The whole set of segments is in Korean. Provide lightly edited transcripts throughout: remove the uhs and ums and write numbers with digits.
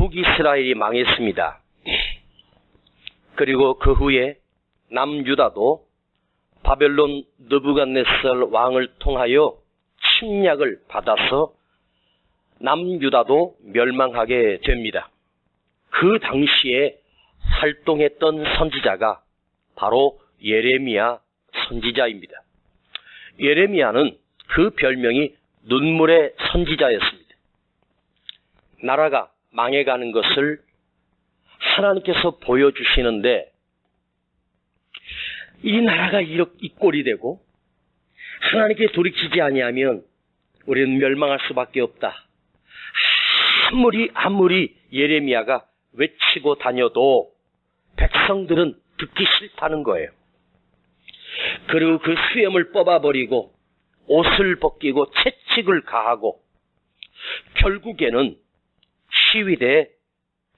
북이스라엘이 망했습니다. 그리고 그 후에 남유다도 바벨론 느부갓네살 왕을 통하여 침략을 받아서 남유다도 멸망하게 됩니다. 그 당시에 활동했던 선지자가 바로 예레미야 선지자입니다. 예레미야는 그 별명이 눈물의 선지자였습니다. 나라가 망해가는 것을 하나님께서 보여주시는데 이 나라가 이 꼴이 되고 하나님께 돌이키지 아니하면 우리는 멸망할 수밖에 없다. 아무리 예레미야가 외치고 다녀도 백성들은 듣기 싫다는 거예요. 그리고 그 수염을 뽑아버리고 옷을 벗기고 채찍을 가하고 결국에는 시위대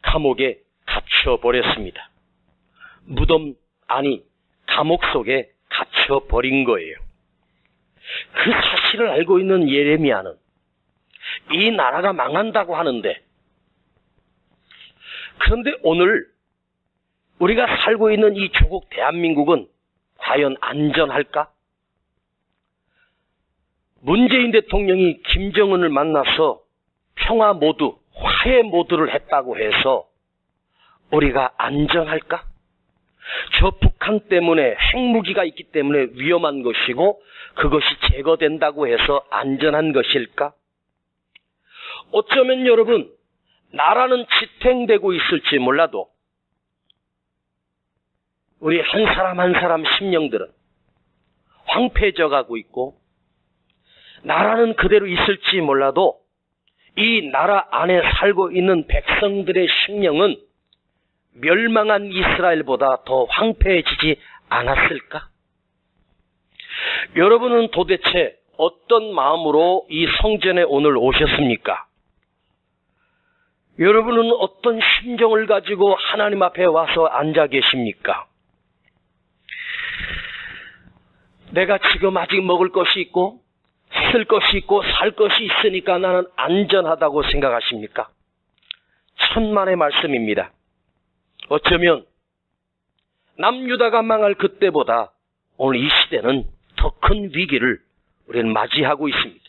감옥에 갇혀버렸습니다. 무덤 아니 감옥 속에 갇혀버린 거예요. 그 사실을 알고 있는 예레미야는 이 나라가 망한다고 하는데, 그런데 오늘 우리가 살고 있는 이 조국 대한민국은 과연 안전할까? 문재인 대통령이 김정은을 만나서 평화 모드, 화해 모드를 했다고 해서 우리가 안전할까? 저 북한 때문에 핵무기가 있기 때문에 위험한 것이고 그것이 제거된다고 해서 안전한 것일까? 어쩌면 여러분, 나라는 지탱되고 있을지 몰라도 우리 한 사람 한 사람 심령들은 황폐해져 가고 있고, 나라는 그대로 있을지 몰라도 이 나라 안에 살고 있는 백성들의 심령은 멸망한 이스라엘보다 더 황폐해지지 않았을까? 여러분은 도대체 어떤 마음으로 이 성전에 오늘 오셨습니까? 여러분은 어떤 심정을 가지고 하나님 앞에 와서 앉아 계십니까? 내가 지금 아직 먹을 것이 있고 쓸 것이 있고 살 것이 있으니까 나는 안전하다고 생각하십니까? 천만의 말씀입니다. 어쩌면 남유다가 망할 그때보다 오늘 이 시대는 더 큰 위기를 우리는 맞이하고 있습니다.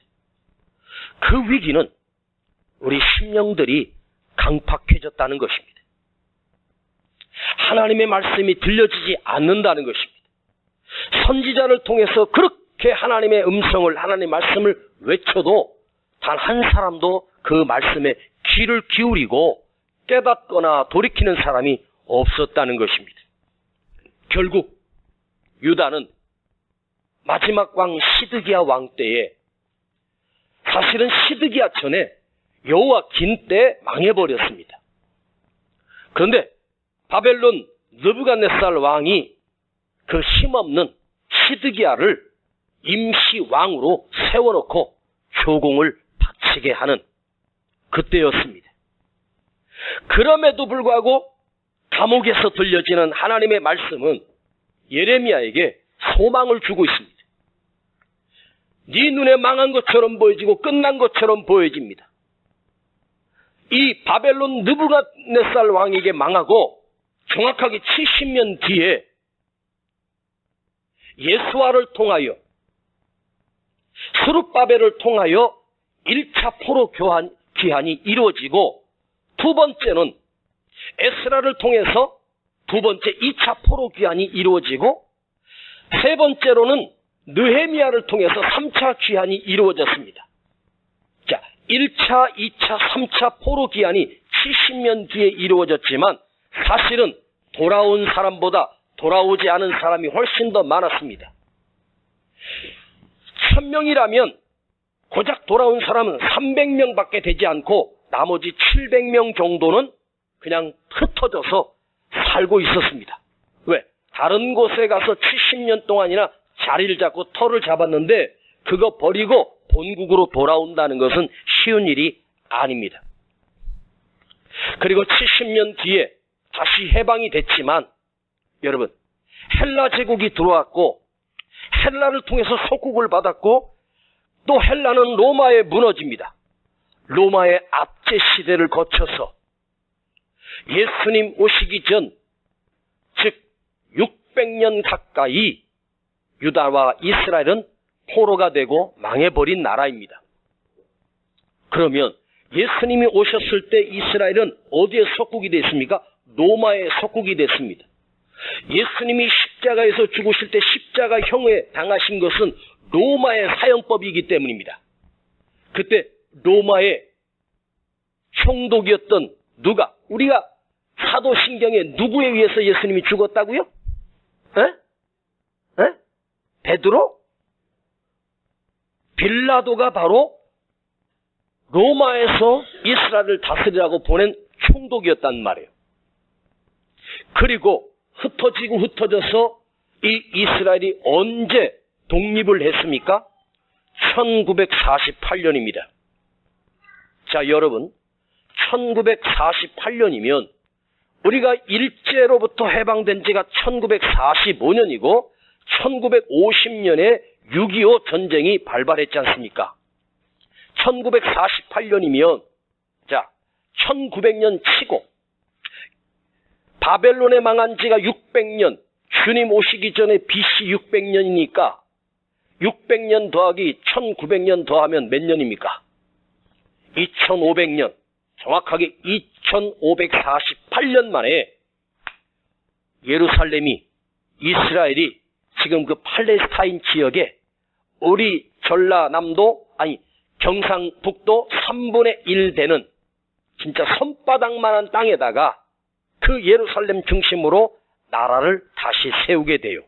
그 위기는 우리 심령들이 강팍해졌다는 것입니다. 하나님의 말씀이 들려지지 않는다는 것입니다. 선지자를 통해서 그렇게 하나님의 음성을, 하나님의 말씀을 외쳐도 단 한 사람도 그 말씀에 귀를 기울이고 깨닫거나 돌이키는 사람이 없었다는 것입니다. 결국 유다는 마지막 왕 시드기야 왕 때에, 사실은 시드기야 전에 여호와긴 때 망해버렸습니다. 그런데 바벨론 느부갓네살 왕이 그 힘없는 시드기야를 임시 왕으로 세워놓고 효공을 바치게 하는 그때였습니다. 그럼에도 불구하고 감옥에서 들려지는 하나님의 말씀은 예레미야에게 소망을 주고 있습니다. 네 눈에 망한 것처럼 보여지고 끝난 것처럼 보여집니다. 이 바벨론 느부갓네살 왕에게 망하고 정확하게 70년 뒤에 예수아를 통하여, 스룹바벨을 통하여 1차 포로 귀환이 이루어지고, 두 번째는 에스라를 통해서 두 번째 2차 포로 귀환이 이루어지고, 세 번째로는 느헤미야를 통해서 3차 귀환이 이루어졌습니다. 자, 1차, 2차, 3차 포로 귀환이 70년 뒤에 이루어졌지만 사실은 돌아온 사람보다 돌아오지 않은 사람이 훨씬 더 많았습니다. 1000명이라면 고작 돌아온 사람은 300명밖에 되지 않고 나머지 700명 정도는 그냥 흩어져서 살고 있었습니다. 왜? 다른 곳에 가서 70년 동안이나 자리를 잡고 터를 잡았는데 그거 버리고 본국으로 돌아온다는 것은 쉬운 일이 아닙니다. 그리고 70년 뒤에 다시 해방이 됐지만, 여러분, 헬라 제국이 들어왔고 헬라를 통해서 속국을 받았고, 또 헬라는 로마에 무너집니다. 로마의 압제 시대를 거쳐서 예수님 오시기 전, 즉 600년 가까이 유다와 이스라엘은 포로가 되고 망해버린 나라입니다. 그러면 예수님이 오셨을 때 이스라엘은 어디에 속국이 됐습니까? 로마에 속국이 됐습니다. 예수님이 십자가에서 죽으실 때 십자가형에 당하신 것은 로마의 사형법이기 때문입니다. 그때 로마의 총독이었던 누가, 우리가 사도신경에 누구에 의해서 예수님이 죽었다고요? 에? 베드로? 빌라도가 바로 로마에서 이스라엘을 다스리라고 보낸 총독이었단 말이에요. 그리고 흩어져서 이 이스라엘이 언제 독립을 했습니까? 1948년입니다. 자, 여러분, 1948년이면 우리가 일제로부터 해방된 지가 1945년이고 1950년에 6.25 전쟁이 발발했지 않습니까? 1948년이면 자, 1900년 치고 바벨론에 망한 지가 600년, 주님 오시기 전에 BC 600년이니까 600년 더하기 1900년 더하면 몇 년입니까? 2500년, 정확하게 2548년 만에 예루살렘이, 이스라엘이 지금 그 팔레스타인 지역에 우리 전라남도, 아니 경상북도 3분의 1 되는 진짜 손바닥만한 땅에다가 그 예루살렘 중심으로 나라를 다시 세우게 돼요.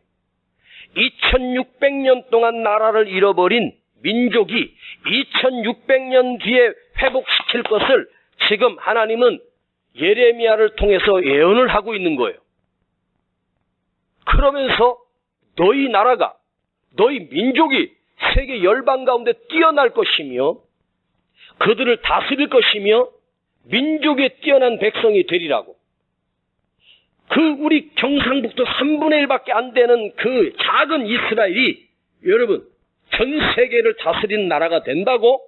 2600년 동안 나라를 잃어버린 민족이 2600년 뒤에 회복시킬 것을 지금 하나님은 예레미야를 통해서 예언을 하고 있는 거예요. 그러면서 너희 나라가, 너희 민족이 세계 열방 가운데 뛰어날 것이며 그들을 다스릴 것이며 민족의 뛰어난 백성이 되리라고. 그 우리 경상북도 3분의 1밖에 안 되는 그 작은 이스라엘이 여러분 전 세계를 다스리는 나라가 된다고?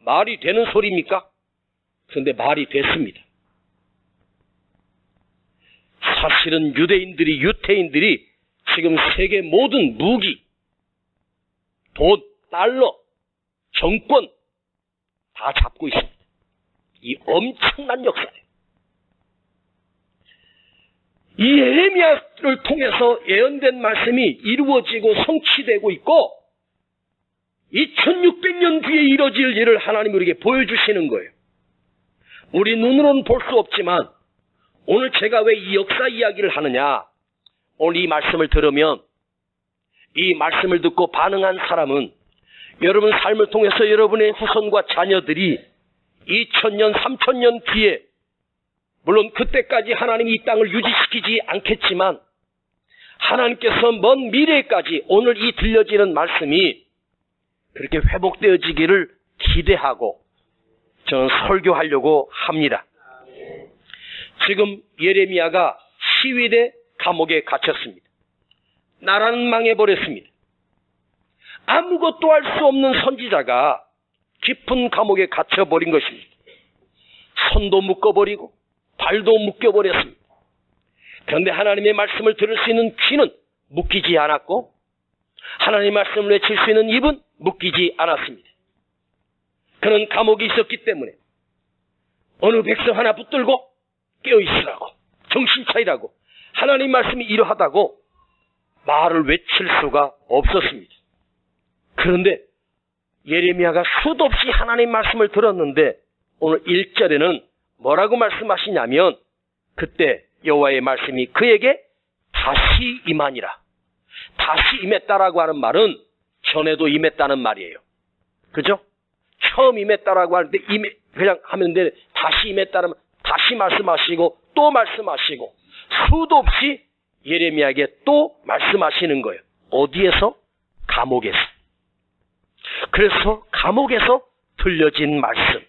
말이 되는 소리입니까? 그런데 말이 됐습니다. 사실은 유태인들이 지금 세계 모든 무기, 돈, 달러, 정권 다 잡고 있습니다. 이 엄청난 역사예요. 이 예레미야를 통해서 예언된 말씀이 이루어지고 성취되고 있고 2600년 뒤에 이루어질 일을 하나님이 우리에게 보여주시는 거예요. 우리 눈으로는 볼 수 없지만 오늘 제가 왜 이 역사 이야기를 하느냐, 오늘 이 말씀을 들으면 이 말씀을 듣고 반응한 사람은 여러분 삶을 통해서 여러분의 후손과 자녀들이 2000년, 3000년 뒤에 물론 그때까지 하나님이 이 땅을 유지시키지 않겠지만 하나님께서 먼 미래까지 오늘 이 들려지는 말씀이 그렇게 회복되어지기를 기대하고 저는 설교하려고 합니다. 지금 예레미야가 시위대 감옥에 갇혔습니다. 나라는 망해버렸습니다. 아무것도 할 수 없는 선지자가 깊은 감옥에 갇혀버린 것입니다. 손도 묶어버리고 발도 묶여버렸습니다. 그런데 하나님의 말씀을 들을 수 있는 귀는 묶이지 않았고 하나님의 말씀을 외칠 수 있는 입은 묶이지 않았습니다. 그는 감옥에 있었기 때문에 어느 백성 하나 붙들고 깨어있으라고, 정신 차리라고, 하나님 말씀이 이러하다고 말을 외칠 수가 없었습니다. 그런데 예레미야가 수도 없이 하나님 말씀을 들었는데 오늘 1절에는 뭐라고 말씀하시냐면 그때 여호와의 말씀이 그에게 다시 임하니라. 다시 임했다라고 하는 말은 전에도 임했다는 말이에요. 그죠? 처음 임했다라고 할 때 그냥 하면 돼. 다시 임했다는 다시 말씀하시고 또 말씀하시고 수도 없이 예레미야에게 또 말씀하시는 거예요. 어디에서? 감옥에서. 그래서 감옥에서 들려진 말씀.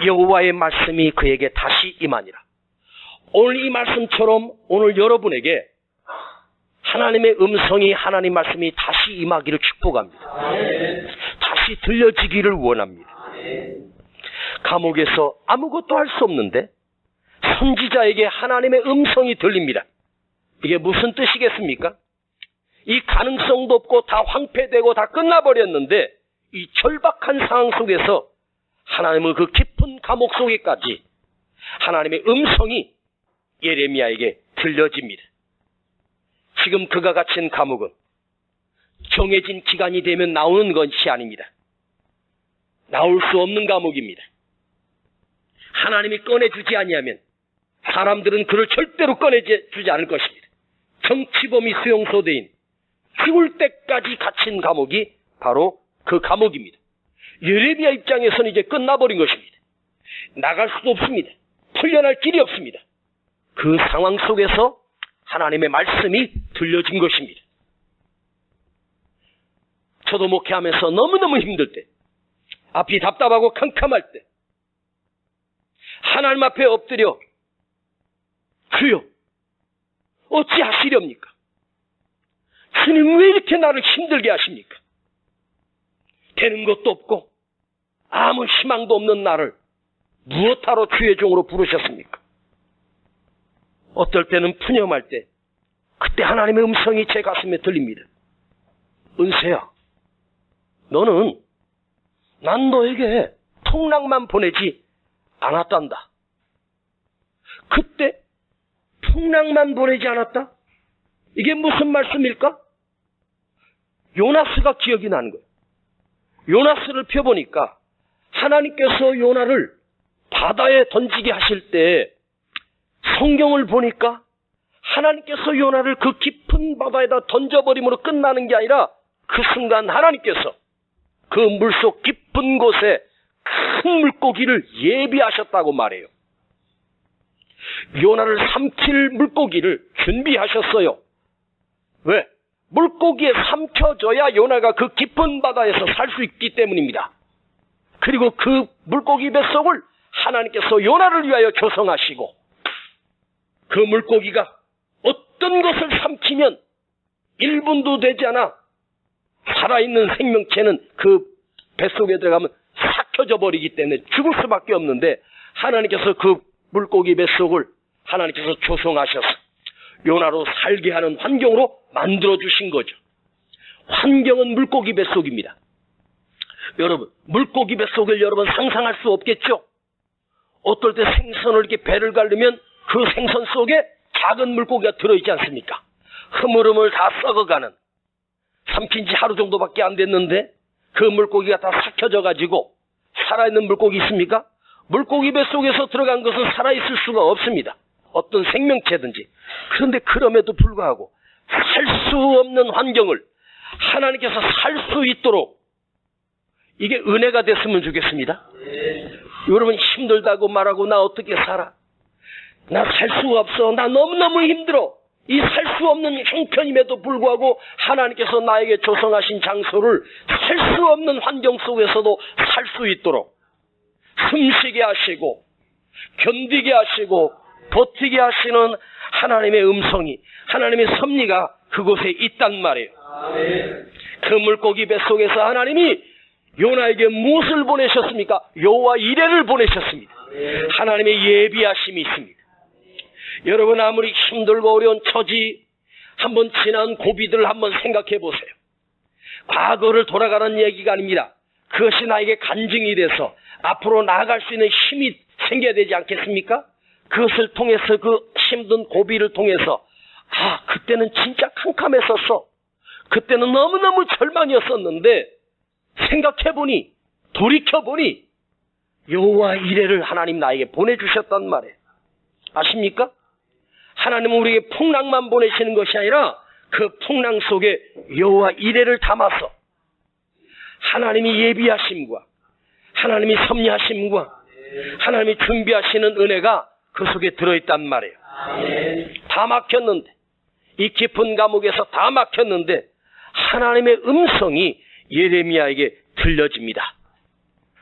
여호와의 말씀이 그에게 다시 임하니라. 오늘 이 말씀처럼 오늘 여러분에게 하나님의 음성이, 하나님 말씀이 다시 임하기를 축복합니다. 다시 들려지기를 원합니다. 감옥에서 아무것도 할 수 없는데 선지자에게 하나님의 음성이 들립니다. 이게 무슨 뜻이겠습니까? 이 가능성도 없고 다 황폐되고 다 끝나버렸는데 이 절박한 상황 속에서 하나님은 그 깊은 감옥 속에까지 하나님의 음성이 예레미야에게 들려집니다. 지금 그가 갇힌 감옥은 정해진 기간이 되면 나오는 것이 아닙니다. 나올 수 없는 감옥입니다. 하나님이 꺼내주지 아니하면 사람들은 그를 절대로 꺼내주지 않을 것입니다. 정치범위 수용소대인 죽을 때까지 갇힌 감옥이 바로 그 감옥입니다. 예레미야 입장에서는 이제 끝나버린 것입니다. 나갈 수도 없습니다. 풀려날 길이 없습니다. 그 상황 속에서 하나님의 말씀이 들려진 것입니다. 저도 목회하면서 너무너무 힘들 때, 앞이 답답하고 캄캄할 때 하나님 앞에 엎드려 주여 어찌 하시렵니까? 주님 왜 이렇게 나를 힘들게 하십니까? 되는 것도 없고 아무 희망도 없는 나를 무엇하러 주의 종으로 부르셨습니까? 어떨 때는 푸념할 때 그때 하나님의 음성이 제 가슴에 들립니다. 은세야, 난 너에게 풍랑만 보내지 않았단다. 그때 풍랑만 보내지 않았다? 이게 무슨 말씀일까? 요나스가 기억이 나는 거예요. 요나스를 펴보니까 하나님께서 요나를 바다에 던지게 하실 때 성경을 보니까 하나님께서 요나를 그 깊은 바다에다 던져버림으로 끝나는 게 아니라 그 순간 하나님께서 그 물속 깊은 곳에 큰 물고기를 예비하셨다고 말해요. 요나를 삼킬 물고기를 준비하셨어요. 왜? 물고기에 삼켜져야 요나가 그 깊은 바다에서 살 수 있기 때문입니다. 그리고 그 물고기 뱃속을 하나님께서 요나를 위하여 조성하시고 그 물고기가 어떤 것을 삼키면 1분도 되지 않아 살아있는 생명체는 그 뱃속에 들어가면 삭혀져 버리기 때문에 죽을 수밖에 없는데 하나님께서 그 물고기 뱃속을 하나님께서 조성하셔서 요나로 살게 하는 환경으로 만들어주신 거죠. 환경은 물고기 뱃속입니다. 여러분, 물고기 뱃속을 여러분 상상할 수 없겠죠? 어떨 때 생선을 이렇게 배를 가르면 그 생선 속에 작은 물고기가 들어있지 않습니까? 흐물흐물 다 썩어가는, 삼킨 지 하루 정도밖에 안 됐는데 그 물고기가 다 삭혀져 가지고 살아있는 물고기 있습니까? 물고기 뱃속에서 들어간 것은 살아있을 수가 없습니다. 어떤 생명체든지. 그런데 그럼에도 불구하고 살 수 없는 환경을 하나님께서 살 수 있도록 이게 은혜가 됐으면 좋겠습니다. 여러분 힘들다고 말하고 나 어떻게 살아? 나 살 수가 없어. 나 너무너무 힘들어. 이 살 수 없는 형편임에도 불구하고 하나님께서 나에게 조성하신 장소를 살 수 없는 환경 속에서도 살 수 있도록 숨쉬게 하시고 견디게 하시고 버티게 하시는 하나님의 음성이, 하나님의 섭리가 그곳에 있단 말이에요. 그 물고기 뱃속에서 하나님이 요나에게 무엇을 보내셨습니까? 여호와 이레를 보내셨습니다. 하나님의 예비하심이 있습니다. 여러분 아무리 힘들고 어려운 처지 한번 지난 고비들을 한번 생각해 보세요. 과거를 돌아가는 얘기가 아닙니다. 그것이 나에게 간증이 돼서 앞으로 나아갈 수 있는 힘이 생겨야 되지 않겠습니까? 그것을 통해서 그 힘든 고비를 통해서 그때는 진짜 캄캄했었어. 그때는 너무너무 절망이었었는데 생각해보니 돌이켜보니 여호와 이레를 하나님 나에게 보내주셨단 말이에요. 아십니까? 하나님은 우리에게 풍랑만 보내시는 것이 아니라 그 풍랑 속에 여호와 이레를 담아서 하나님이 예비하심과 하나님이 섭리하심과 하나님이 준비하시는 은혜가 그 속에 들어있단 말이에요. 다 막혔는데, 이 깊은 감옥에서 다 막혔는데 하나님의 음성이 예레미야에게 들려집니다.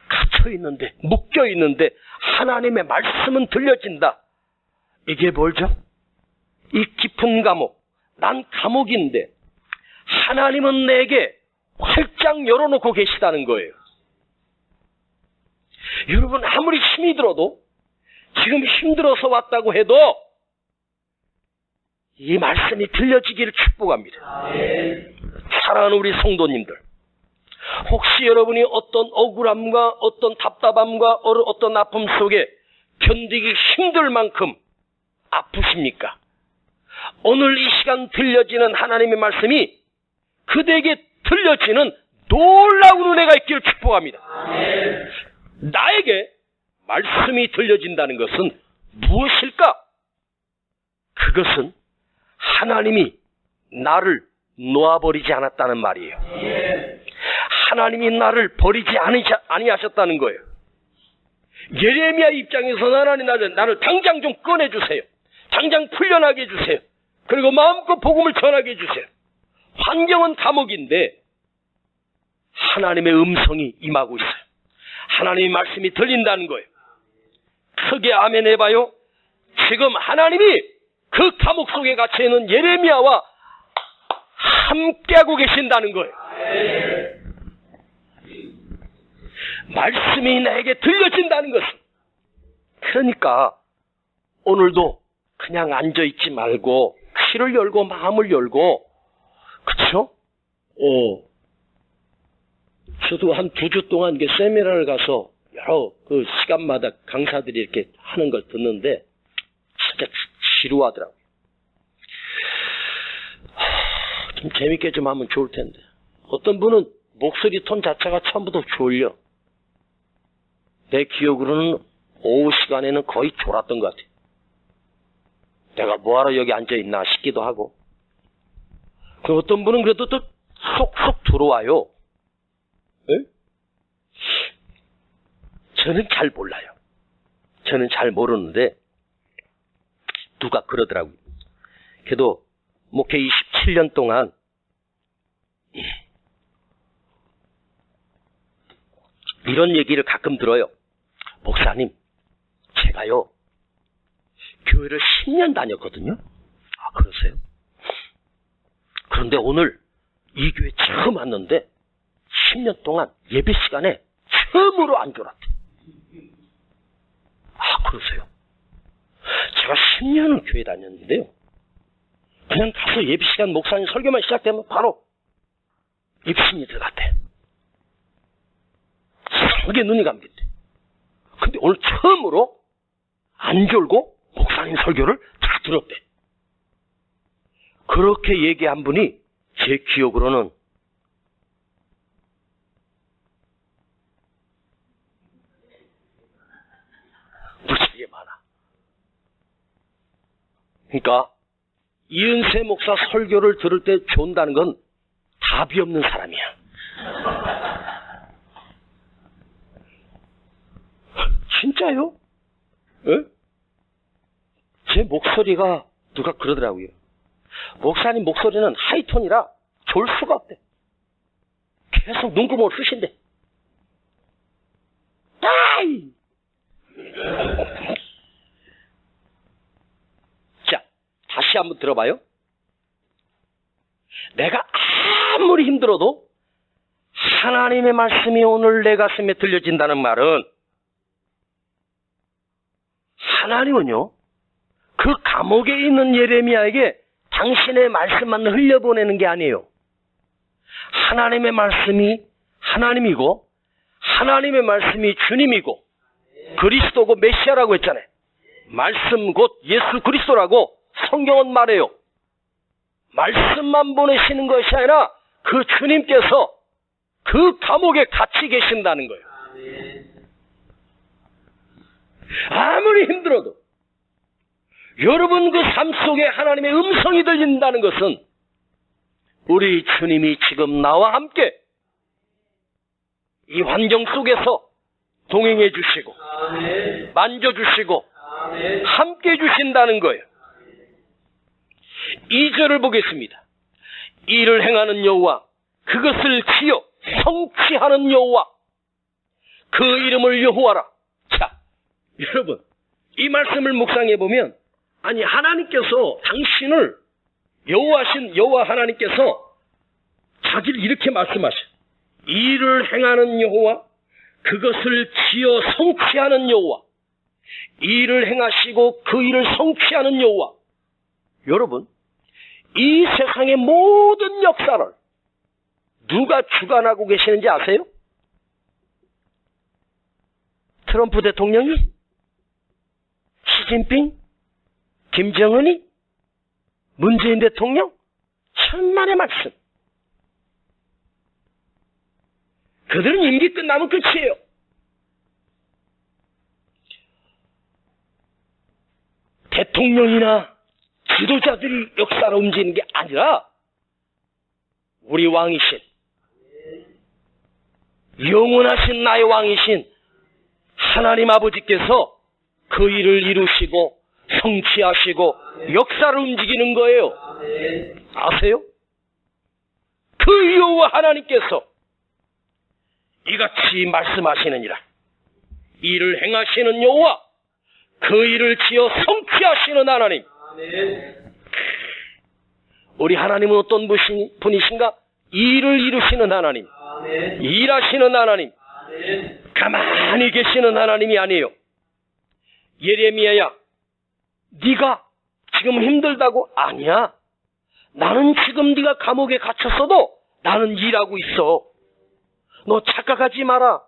갇혀있는데, 묶여있는데 하나님의 말씀은 들려진다. 이게 뭐죠? 이 깊은 감옥, 난 감옥인데 하나님은 내게 활짝 열어놓고 계시다는 거예요. 여러분 아무리 힘이 들어도 지금 힘들어서 왔다고 해도 이 말씀이 들려지기를 축복합니다. 사랑하는 우리 성도님들, 혹시 여러분이 어떤 억울함과 어떤 답답함과 어떤 아픔 속에 견디기 힘들 만큼 아프십니까? 오늘 이 시간 들려지는 하나님의 말씀이 그대에게 들려지는 놀라운 은혜가 있기를 축복합니다. 나에게 말씀이 들려진다는 것은 무엇일까? 그것은 하나님이 나를 놓아버리지 않았다는 말이에요. 하나님이 나를 버리지 아니하셨다는 거예요. 예레미야 입장에서 하나님 나를 당장 좀 꺼내주세요. 당장 풀려나게 해주세요. 그리고 마음껏 복음을 전하게 해주세요. 환경은 감옥인데 하나님의 음성이 임하고 있어요. 하나님의 말씀이 들린다는 거예요. 크게 아멘 해봐요. 지금 하나님이 그 감옥 속에 갇혀있는 예레미야와 함께하고 계신다는 거예요. 말씀이 나에게 들려진다는 것은, 그러니까 오늘도 그냥 앉아있지 말고 귀를 열고 마음을 열고, 그쵸? 저도 한 2주 동안 세미나를 가서 여러 그 시간마다 강사들이 이렇게 하는 걸 듣는데 진짜 지루하더라고요. 좀 재밌게 좀 하면 좋을 텐데. 어떤 분은 목소리 톤 자체가 처음부터 졸려. 내 기억으로는 오후 시간에는 거의 졸았던 것 같아요. 내가 뭐하러 여기 앉아있나 싶기도 하고. 그 어떤 분은 그래도 또 쏙쏙 들어와요. 에? 저는 잘 몰라요. 저는 잘 모르는데 누가 그러더라고요. 그래도 목회 27년 동안 이런 얘기를 가끔 들어요. 목사님, 제가요 교회를 10년 다녔거든요. 아, 그러세요? 그런데 오늘 이 교회 처음 왔는데 10년 동안 예배 시간에 처음으로 안 졸았대. 아, 그러세요? 제가 10년을 교회 다녔는데요, 그냥 가서 예배 시간 목사님 설교만 시작되면 바로 입신이 들어갔대. 이게 눈이 감겼대. 근데 오늘 처음으로 안 졸고 목사님 설교를 다 들었대. 그렇게 얘기한 분이 제 기억으로는 무지하게 많아. 그러니까 이은세 목사 설교를 들을 때 존다는 건 답이 없는 사람이야. 진짜요? 에? 제 목소리가 누가 그러더라고요. 목사님 목소리는 하이톤이라 졸 수가 없대. 계속 눈구멍을 쑤신대. 따이! 자, 다시 한번 들어봐요. 내가 아무리 힘들어도 하나님의 말씀이 오늘 내 가슴에 들려진다는 말은, 하나님은요, 그 감옥에 있는 예레미야에게 당신의 말씀만 흘려보내는 게 아니에요. 하나님의 말씀이 하나님이고, 하나님의 말씀이 주님이고, 그리스도고 메시아라고 했잖아요. 말씀 곧 예수 그리스도라고 성경은 말해요. 말씀만 보내시는 것이 아니라 그 주님께서 그 감옥에 갇히 계신다는 거예요. 아무리 힘들어도 여러분 그 삶 속에 하나님의 음성이 들린다는 것은 우리 주님이 지금 나와 함께 이 환경 속에서 동행해 주시고 만져주시고 함께 해주신다는 거예요. 2절을 보겠습니다. 이를 행하는 여호와, 그것을 지어 성취하는 여호와, 그 이름을 여호와라. 자, 여러분, 이 말씀을 묵상해 보면, 아니, 하나님께서 당신을 여호와신 여호와 하나님께서 자기를 이렇게 말씀하셔요. 이를 행하는 여호와, 그것을 지어 성취하는 여호와. 이 일을 행하시고 그 일을 성취하는 여호와. 여러분, 이 세상의 모든 역사를 누가 주관하고 계시는지 아세요? 트럼프 대통령이? 시진핑? 김정은이? 문재인 대통령? 천만의 말씀. 그들은 임기 끝나면 끝이에요. 대통령이나 지도자들이 역사를 움직이는 게 아니라 우리 왕이신, 영원하신 나의 왕이신 하나님 아버지께서 그 일을 이루시고 성취하시고 역사를 움직이는 거예요. 아세요? 그 여호와 하나님께서 이같이 말씀하시느니라. 일을 행하시는 여호와, 그 일을 지어 성취하시는 하나님. 우리 하나님은 어떤 분이신가? 일을 이루시는 하나님, 일하시는 하나님, 가만히 계시는 하나님이 아니에요. 예레미야야, 네가 지금 힘들다고? 아니야. 나는 지금 네가 감옥에 갇혔어도 나는 일하고 있어. 너 착각하지 마라.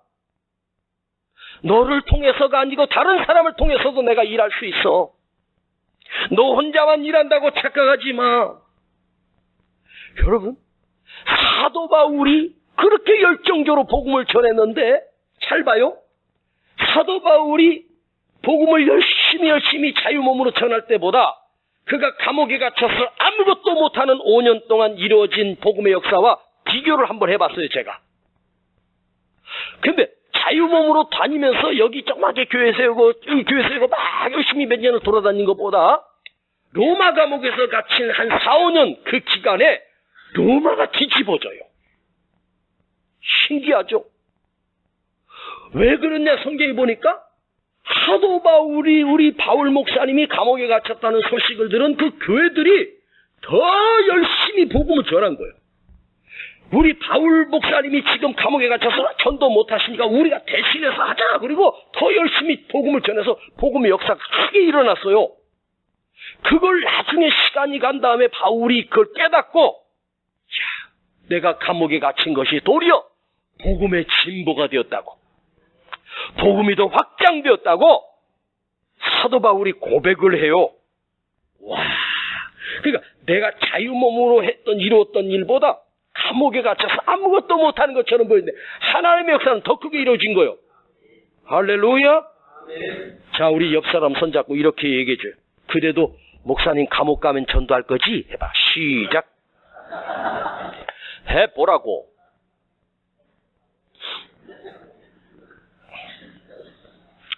너를 통해서가 아니고 다른 사람을 통해서도 내가 일할 수 있어. 너 혼자만 일한다고 착각하지 마. 여러분, 사도 바울이 그렇게 열정적으로 복음을 전했는데 잘 봐요. 사도 바울이 복음을 열심히 자유몸으로 전할 때보다 그가 감옥에 갇혀서 아무것도 못하는 5년 동안 이루어진 복음의 역사와 비교를 한번 해봤어요, 제가. 근데 자유몸으로 다니면서 여기 조그맣게 교회 세우고 여기 교회 세우고 막 열심히 몇 년을 돌아다닌 것보다 로마 감옥에서 갇힌 한 4, 5년 그 기간에 로마가 뒤집어져요. 신기하죠? 왜 그러냐 성경에 보니까 사도 바울이 우리 바울 목사님이 감옥에 갇혔다는 소식을 들은 그 교회들이 더 열심히 복음을 전한 거예요. 우리 바울 목사님이 지금 감옥에 갇혀서 전도 못하시니까 우리가 대신해서 하자. 그리고 더 열심히 복음을 전해서 복음의 역사가 크게 일어났어요. 그걸 나중에 시간이 간 다음에 바울이 그걸 깨닫고 내가 감옥에 갇힌 것이 도리어 복음의 진보가 되었다고, 복음이 더 확장되었다고 사도 바울이 고백을 해요. 와, 그러니까 내가 자유몸으로 이루었던 일보다 감옥에 갇혀서 아무것도 못하는 것처럼 보이는데 하나님의 역사는 더 크게 이루어진 거예요. 할렐루야. 자, 우리 옆 사람 손잡고 이렇게 얘기해줘요. 그래도 목사님 감옥 가면 전도할 거지? 해봐. 시작. 해보라고.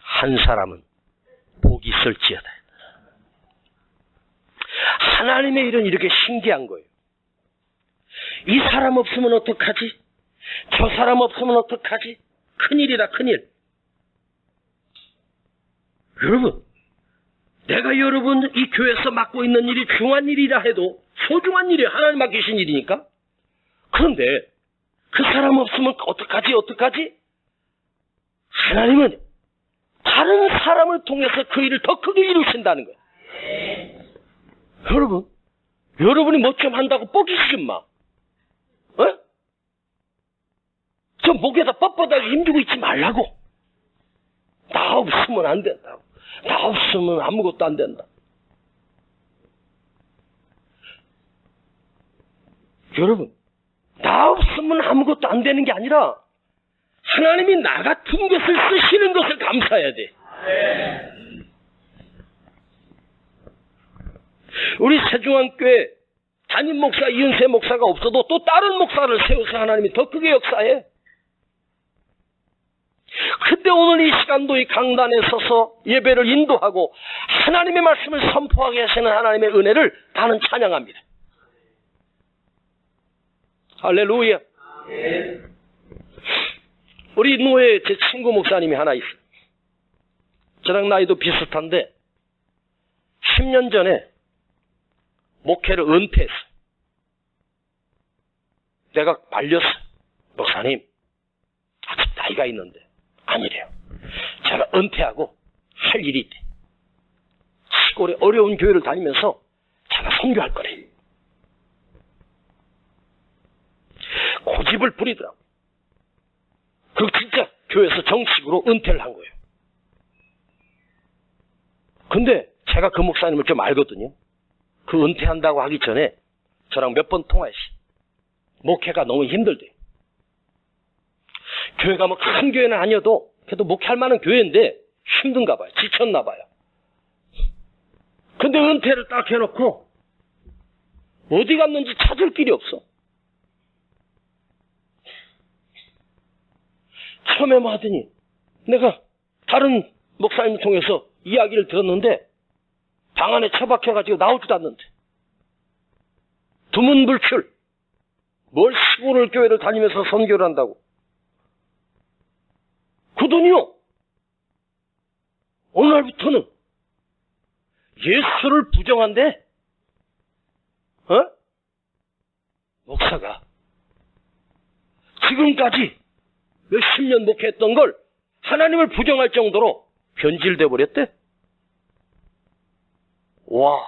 한 사람은 복이 있을지어다. 하나님의 일은 이렇게 신기한 거예요. 이 사람 없으면 어떡하지? 저 사람 없으면 어떡하지? 큰일이다, 큰일. 여러분, 내가 여러분 이 교회에서 맡고 있는 일이 중요한 일이라 해도 소중한 일이 하나님 맡기신 일이니까. 그런데 그 사람 없으면 어떡하지? 하나님은 다른 사람을 통해서 그 일을 더 크게 이루신다는 거예요. 여러분, 여러분이 뭐 좀 한다고 뻑이지 좀 마. 어? 저 목에다 뻣뻣하게 힘주고 있지 말라고. 나 없으면 안 된다고. 나 없으면 아무것도 안 된다. 여러분, 나 없으면 아무것도 안 되는 게 아니라 하나님이 나 같은 것을 쓰시는 것을 감사해야 돼. 우리 세중앙교회 담임 목사 이은세 목사가 없어도 또 다른 목사를 세워서 하나님이 더 크게 역사해. 그때 오늘 이 시간도 이 강단에 서서 예배를 인도하고 하나님의 말씀을 선포하게 하시는 하나님의 은혜를 나는 찬양합니다. 할렐루야. 우리 노예 제 친구 목사님이 하나 있어요. 저랑 나이도 비슷한데 10년 전에 목회를 은퇴했어. 내가 말렸어. 목사님, 아직 나이가 있는데. 아니래요. 제가 은퇴하고 할 일이 있대. 시골에 어려운 교회를 다니면서 제가 선교할 거래. 고집을 부리더라고. 그리고 진짜 교회에서 정식으로 은퇴를 한 거예요. 근데 제가 그 목사님을 좀 알거든요. 그 은퇴한다고 하기 전에 저랑 몇 번 통화했어요. 목회가 너무 힘들대요. 교회가 뭐 큰 교회는 아니어도 그래도 목회할 만한 교회인데 힘든가 봐요. 지쳤나 봐요. 근데 은퇴를 딱 해놓고 어디 갔는지 찾을 길이 없어. 처음에 뭐 하더니 내가 다른 목사님 통해서 이야기를 들었는데 방 안에 처박혀가지고 나오지도 않는데 두문불출 뭘 시골을 교회를 다니면서 선교를 한다고. 그 돈이요. 오늘부터는 예수를 부정한대. 목사가 지금까지 몇십 년 목회했던 걸 하나님을 부정할 정도로 변질돼 버렸대. 와.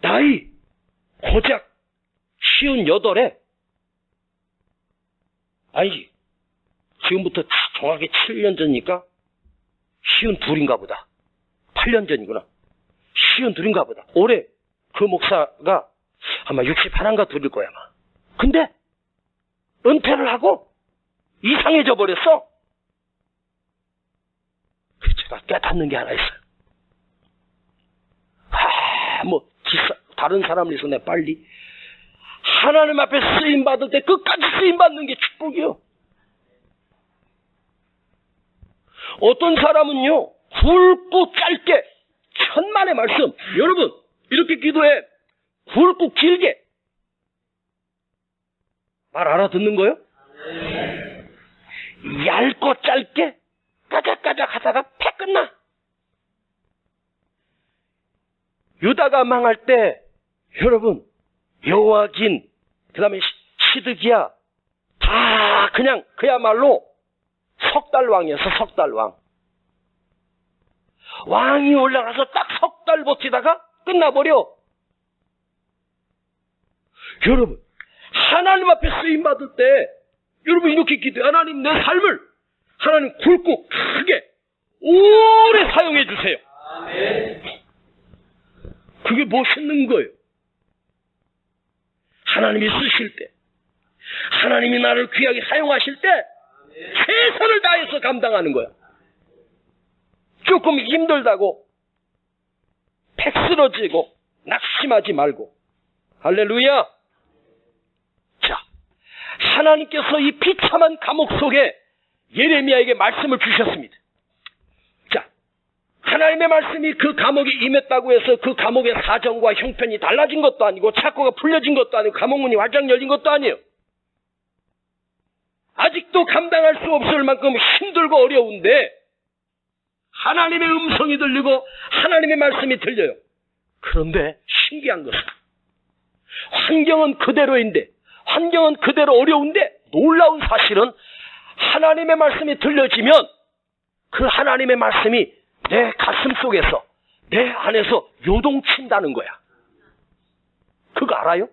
나이 고작 58에 아니 지금부터 정확히 7년 전이니까 52인가 보다. 8년 전이구나. 52인가 보다. 올해 그 목사가 아마 61인가 둘일 거야 아마. 근데 은퇴를 하고 이상해져 버렸어. 제가 깨닫는 게 하나 있어요. 다른 사람을 위해서 내 빨리 하나님 앞에 쓰임 받을 때 끝까지 쓰임 받는 게 축복이요. 어떤 사람은요 굵고 짧게 천만의 말씀. 여러분 이렇게 기도해. 굵고 길게. 말 알아듣는 거요? 얇고 짧게 까작까작 하다가 패 끝나. 유다가 망할 때 여러분 여호와긴 그 다음에 시드기야 다 그냥 그야말로 석달왕이었어. 석달왕. 왕이 올라가서 딱 석 달 버티다가 끝나버려. 여러분 하나님 앞에 쓰임받을 때 여러분 이렇게 기도해. 하나님 내 삶을 하나님 굵고 크게 오래 사용해 주세요. 아멘. 그게 멋있는 거예요. 하나님이 쓰실 때 하나님이 나를 귀하게 사용하실 때 최선을 다해서 감당하는 거야. 조금 힘들다고 팩 쓰러지고 낙심하지 말고. 할렐루야. 자, 하나님께서 이 비참한 감옥 속에 예레미야에게 말씀을 주셨습니다. 자, 하나님의 말씀이 그 감옥에 임했다고 해서 그 감옥의 사정과 형편이 달라진 것도 아니고 착고가 풀려진 것도 아니고 감옥문이 활짝 열린 것도 아니에요. 아직도 감당할 수 없을 만큼 힘들고 어려운데 하나님의 음성이 들리고 하나님의 말씀이 들려요. 그런데 신기한 것은 환경은 그대로인데 환경은 그대로 어려운데 놀라운 사실은 하나님의 말씀이 들려지면 그 하나님의 말씀이 내 가슴 속에서 내 안에서 요동친다는 거야. 그거 알아요?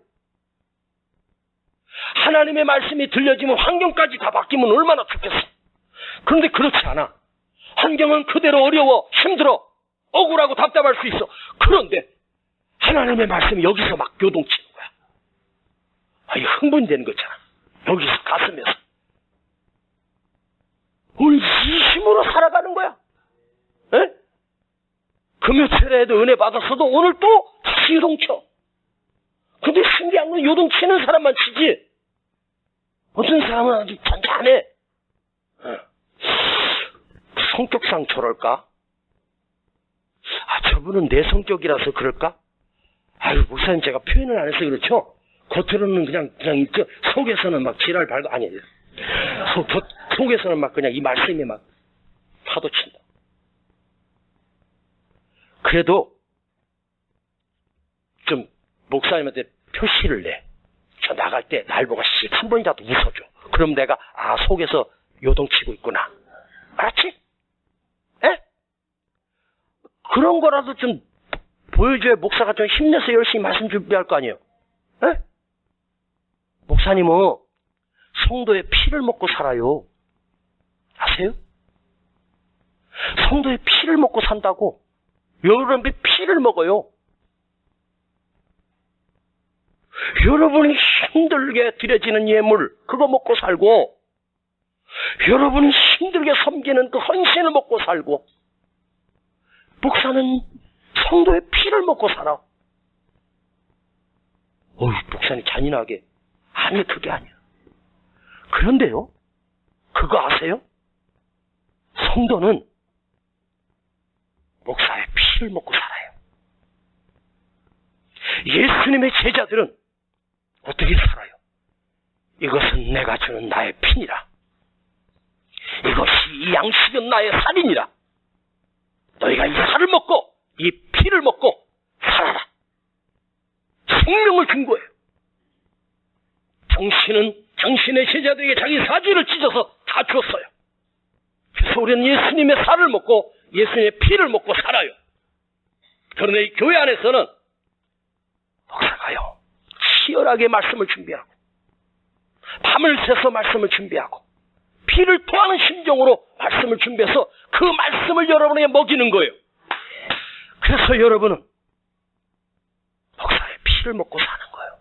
하나님의 말씀이 들려지면 환경까지 다 바뀌면 얼마나 좋겠어. 그런데 그렇지 않아. 환경은 그대로 어려워, 힘들어, 억울하고 답답할 수 있어. 그런데 하나님의 말씀이 여기서 막 요동치는 거야. 이게 흥분이 되는 거잖아. 여기서 가슴에서. 오늘 이 힘으로 살아가는 거야. 에? 금요철에도 은혜 받았어도 오늘 또 다시 요동쳐. 근데 신기한 건 요동치는 사람만 치지 어떤 사람은 아주 잔잔해. 성격상 저럴까? 저분은 내 성격이라서 그럴까? 아유, 목사님 제가 표현을 안 해서 그렇죠? 겉으로는 그냥 속에서는 막 지랄 발고, 아니에요. 속에서는 막 그냥 이 말씀이 막 파도친다. 그래도 좀 목사님한테 표시를 내. 저 나갈 때 날 보고 씩 한 번이라도 웃어줘. 그럼 내가 속에서 요동치고 있구나. 알았지? 에? 그런 거라도 좀 보여줘야 목사가 좀 힘내서 열심히 말씀 준비할 거 아니에요? 에? 목사님은 성도의 피를 먹고 살아요. 아세요? 성도의 피를 먹고 산다고. 여러분이 피를 먹어요. 여러분이 힘들게 드려지는 예물, 그거 먹고 살고, 여러분이 힘들게 섬기는 그 헌신을 먹고 살고, 목사는 성도의 피를 먹고 살아. 목사님 잔인하게. 아니, 그게 아니야. 그런데요, 그거 아세요? 성도는 목사의 피를 먹고 살아요. 예수님의 제자들은 어떻게 살아요? 이것은 내가 주는 나의 피니라. 이것이 이 양식은 나의 살이니라. 너희가 이 살을 먹고 이 피를 먹고 살아라. 생명을 준 거예요. 당신은 당신의 제자들에게 자기 사지를 찢어서 다 줬어요. 그래서 우리는 예수님의 살을 먹고 예수님의 피를 먹고 살아요. 그런데 이 교회 안에서는 목사가요, 치열하게 말씀을 준비하고, 밤을 새서 말씀을 준비하고, 피를 토하는 심정으로 말씀을 준비해서 그 말씀을 여러분에게 먹이는 거예요. 그래서 여러분은 목사의 피를 먹고 사는 거예요.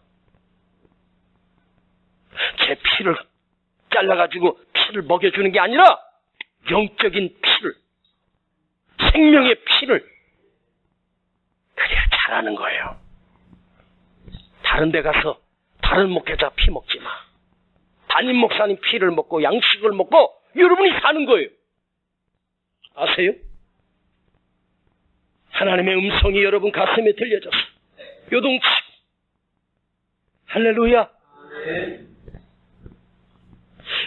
제 피를 잘라가지고 피를 먹여주는 게 아니라 영적인 피를, 생명의 피를, 그래야 잘하는 거예요. 다른 데 가서 다른 목회자 피 먹지 마. 담임 목사님 피를 먹고 양식을 먹고 여러분이 사는 거예요. 아세요? 하나님의 음성이 여러분 가슴에 들려져서 요동치고, 할렐루야.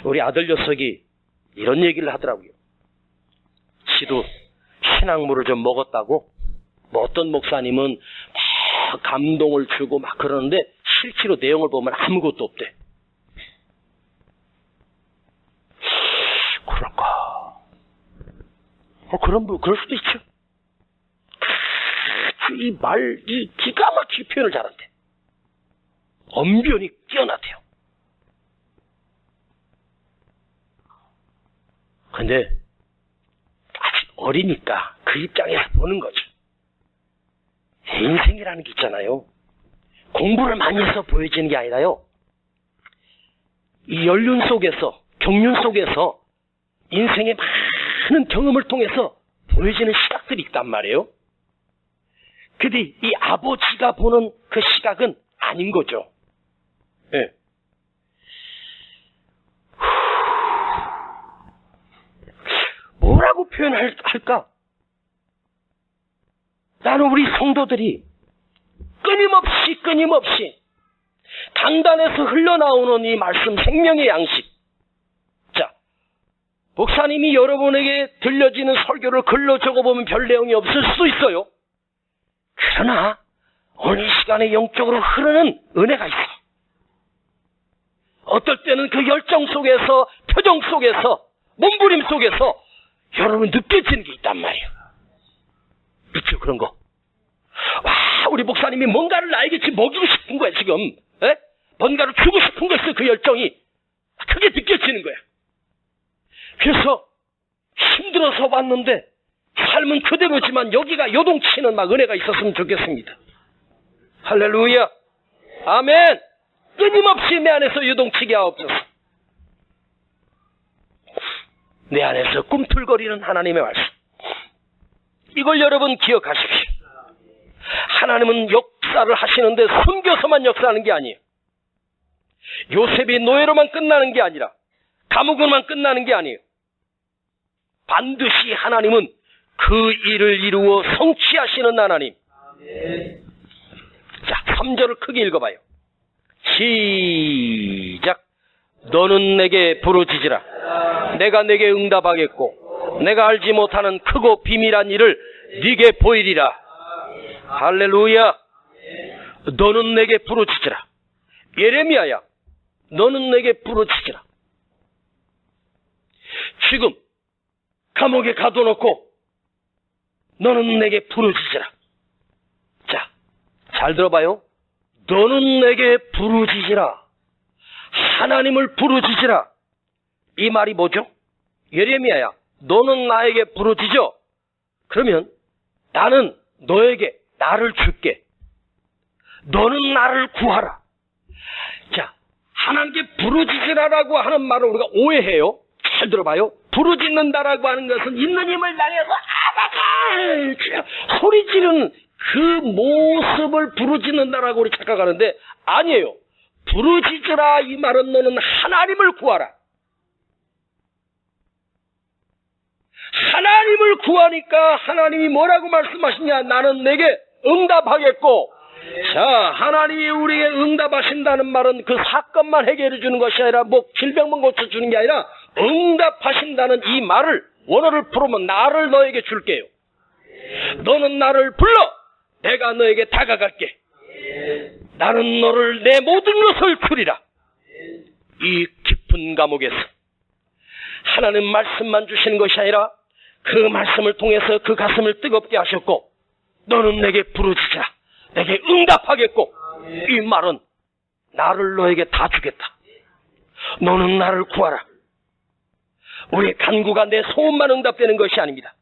우리 아들 녀석이 이런 얘기를 하더라고요. 지도 신앙물을 좀 먹었다고, 뭐 어떤 목사님은 막 감동을 주고 막 그러는데 실제로 내용을 보면 아무것도 없대. 그럴까? 그럴 수도 있죠. 이 기가 막히게 표현을 잘한대. 언변이 뛰어나대요. 근데 아직 어리니까 그 입장에서 보는 거죠. 인생이라는 게 있잖아요. 공부를 많이 해서 보여지는 게 아니라요. 이 연륜 속에서, 경륜 속에서 인생의 많은 경험을 통해서 보여지는 시각들이 있단 말이에요. 근데 이 아버지가 보는 그 시각은 아닌 거죠. 예. 뭐라고 표현할까? 나는 우리 성도들이 끊임없이 단단해서 흘러나오는 이 말씀, 생명의 양식. 자, 목사님이 여러분에게 들려지는 설교를 글로 적어보면 별 내용이 없을 수도 있어요. 그러나 어느 시간에 영적으로 흐르는 은혜가 있어. 어떨 때는 그 열정 속에서, 표정 속에서, 몸부림 속에서 여러분 느껴지는 게 있단 말이에요. 그렇죠, 그런 거. 와, 우리 목사님이 뭔가를 나에게 먹이고 싶은 거야, 지금. 에? 뭔가를 주고 싶은 거 있어, 그 열정이. 그게 느껴지는 거야. 그래서 힘들어서 왔는데 삶은 그대로지만 여기가 요동치는 막 은혜가 있었으면 좋겠습니다. 할렐루야. 아멘. 끊임없이 내 안에서 요동치게 하옵소서. 내 안에서 꿈틀거리는 하나님의 말씀. 이걸 여러분 기억하십시오. 하나님은 역사를 하시는데 숨겨서만 역사하는 게 아니에요. 요셉이 노예로만 끝나는 게 아니라, 감옥으로만 끝나는 게 아니에요. 반드시 하나님은 그 일을 이루어 성취하시는 하나님. 자, 3절을 크게 읽어봐요. 시작. 너는 내게 부르짖으라. 내가 내게 응답하겠고 내가 알지 못하는 크고 비밀한 일을 네게 보이리라. 할렐루야. 너는 내게 부르짖으라. 예레미야야, 너는 내게 부르짖으라. 지금 감옥에 가둬놓고 너는 내게 부르짖으라. 자, 잘 들어봐요. 너는 내게 부르짖으라. 하나님을 부르짖으라. 이 말이 뭐죠? 예레미야야, 너는 나에게 부르짖어. 그러면 나는 너에게 나를 줄게. 너는 나를 구하라. 자, 하나님께 부르짖으라라고 하는 말을 우리가 오해해요. 잘 들어봐요. 부르짖는다라고 하는 것은 있는 힘을 다해서 아바가 소리 지르는 그 모습을 부르짖는다라고 우리 착각하는데 아니에요. 부르짖으라 이 말은 너는 하나님을 구하라. 하나님을 구하니까 하나님이 뭐라고 말씀하시냐? 나는 내게 응답하겠고. 자, 하나님이 우리에게 응답하신다는 말은 그 사건만 해결해 주는 것이 아니라 뭐 질병만 고쳐주는 게 아니라 응답하신다는 이 말을 원어를 풀으면 나를 너에게 줄게요. 너는 나를 불러 내가 너에게 다가갈게. 나는 너를 내 모든 것을 주리라. 이 깊은 감옥에서 하나님 말씀만 주시는 것이 아니라 그 말씀을 통해서 그 가슴을 뜨겁게 하셨고 너는 내게 부르짖으라. 내게 응답하겠고 이 말은 나를 너에게 다 주겠다. 너는 나를 구하라. 우리의 간구가 내 소원만 응답되는 것이 아닙니다.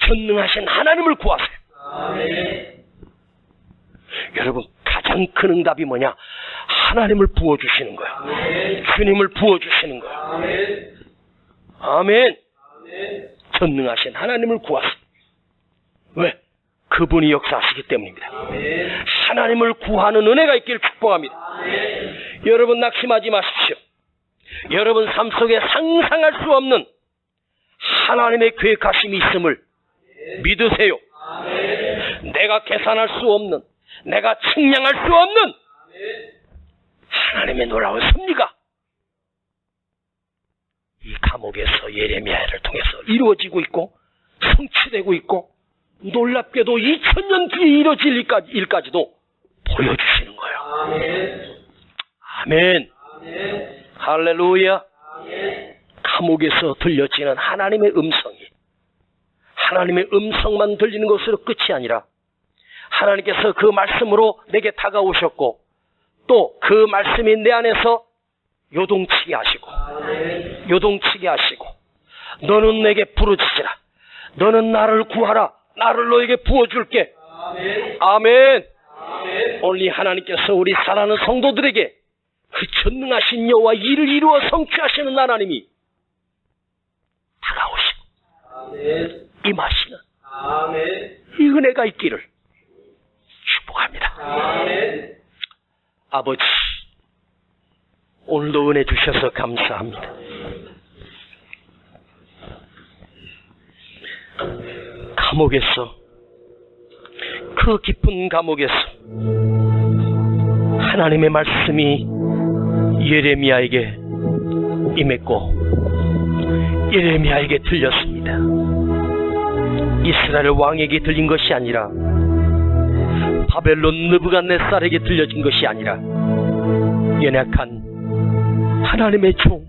전능하신 하나님을 구하세요. 아멘. 여러분 가장 큰 응답이 뭐냐? 하나님을 부어주시는 거예요. 아멘. 주님을 부어주시는 거예요. 아멘. 아멘. 아멘. 전능하신 하나님을 구하세요. 왜? 그분이 역사하시기 때문입니다. 아멘. 하나님을 구하는 은혜가 있기를 축복합니다. 아멘. 여러분 낙심하지 마십시오. 여러분 삶 속에 상상할 수 없는 하나님의 계획하심이 있음을 믿으세요. 아멘. 내가 계산할 수 없는, 내가 측량할 수 없는 하나님의 놀라운 섭리가 이 감옥에서 예레미야를 통해서 이루어지고 있고 성취되고 있고 놀랍게도 2000년 뒤에 이루어질 일까지도 보여주시는 거예요. 아멘. 아멘. 아멘. 할렐루야. 아멘. 감옥에서 들려지는 하나님의 음성이 하나님의 음성만 들리는 것으로 끝이 아니라 하나님께서 그 말씀으로 내게 다가오셨고 또 그 말씀이 내 안에서 요동치게 하시고 요동치게 하시고 너는 내게 부르짖으라. 너는 나를 구하라. 나를 너에게 부어줄게. 아멘. 아멘. 아멘. 오늘 하나님께서 우리 사랑하는 성도들에게 그 전능하신 여호와 일을 이루어 성취하시는 하나님이 다가오시고 아멘. 임하시는 아멘. 이 은혜가 있기를 축복합니다. 아멘. 아버지 오늘도 은혜 주셔서 감사합니다. 감옥에서 그 깊은 감옥에서 하나님의 말씀이 예레미야에게 임했고 예레미야에게 들렸습니다. 이스라엘 왕에게 들린 것이 아니라 바벨론 느부갓네살에게 들려진 것이 아니라 연약한 하나님의 종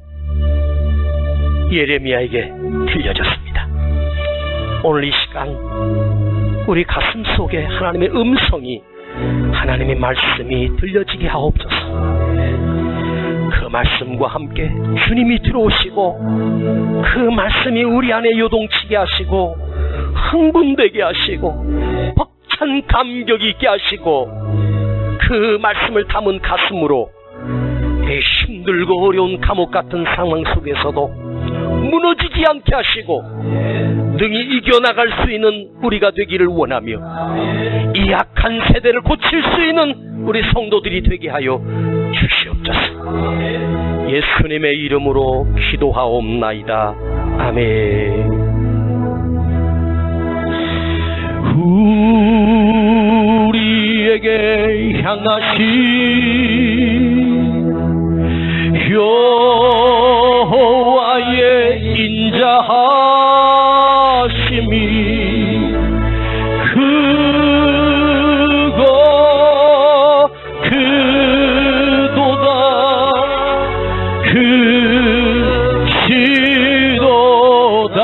예레미야에게 들려졌습니다. 오늘 이 시간 우리 가슴 속에 하나님의 음성이 하나님의 말씀이 들려지게 하옵소서. 그 말씀과 함께 주님이 들어오시고 그 말씀이 우리 안에 요동치게 하시고 흥분되게 하시고 벅찬 감격이 있게 하시고 그 말씀을 담은 가슴으로 내 힘들고 어려운 감옥 같은 상황 속에서도 무너지지 않게 하시고 능히 이겨나갈 수 있는 우리가 되기를 원하며 이 약한 세대를 고칠 수 있는 우리 성도들이 되게 하여 주시옵소서. 예수님의 이름으로 기도하옵나이다. 아멘. 우리에게 향하신 여호와의 인자하심이 그거 그도다 그시도다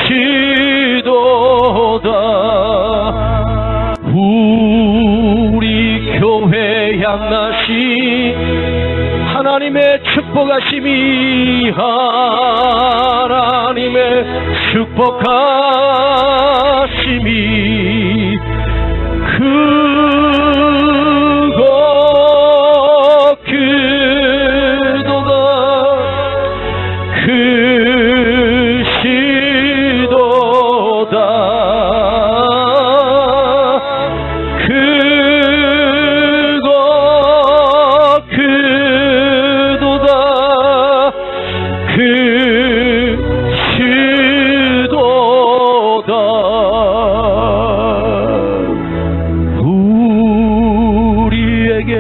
크시도다. 우리 교회 향하시 하나님의 축복하심이 하나님의 축복하심이 크고 크도다. 크시도다. 크고 크도다. 크시도다. 우리에게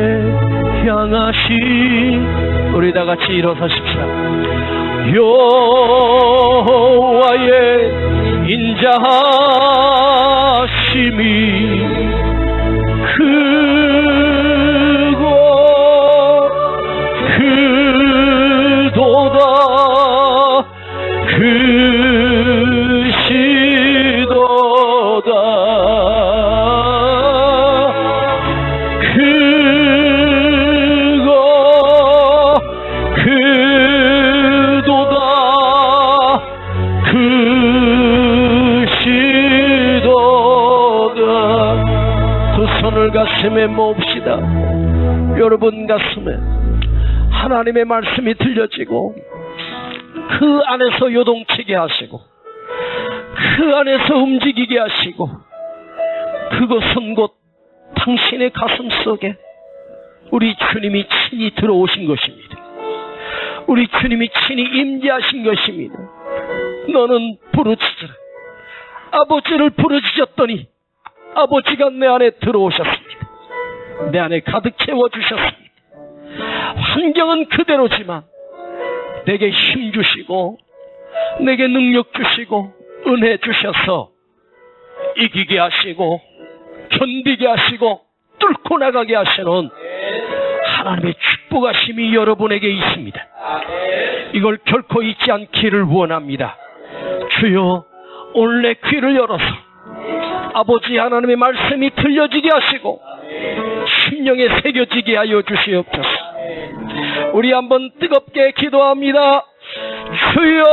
향하신 우리 다 같이 일어서십시오. 여호와의 인자하심이 크고 크도다. 크시도다. 크고 크도다. 크시도다. 두 손을 가슴에 모읍시다. 여러분 가슴에 하나님의 말씀이 들려지고 그 안에서 요동치게 하시고 그 안에서 움직이게 하시고 그것은 곧 당신의 가슴 속에 우리 주님이 친히 들어오신 것입니다. 우리 주님이 친히 임재하신 것입니다. 너는 부르짖으라. 아버지를 부르짖었더니 아버지가 내 안에 들어오셨습니다. 내 안에 가득 채워주셨습니다. 환경은 그대로지만 내게 힘 주시고 내게 능력 주시고 은혜 주셔서 이기게 하시고 견디게 하시고 뚫고 나가게 하시는 하나님의 축복하심이 여러분에게 있습니다. 이걸 결코 잊지 않기를 원합니다. 주여, 오늘 내 귀를 열어서 아버지 하나님의 말씀이 들려지게 하시고 심령에 새겨지게 하여 주시옵소서. 우리 한번 뜨겁게 기도합니다. 주여,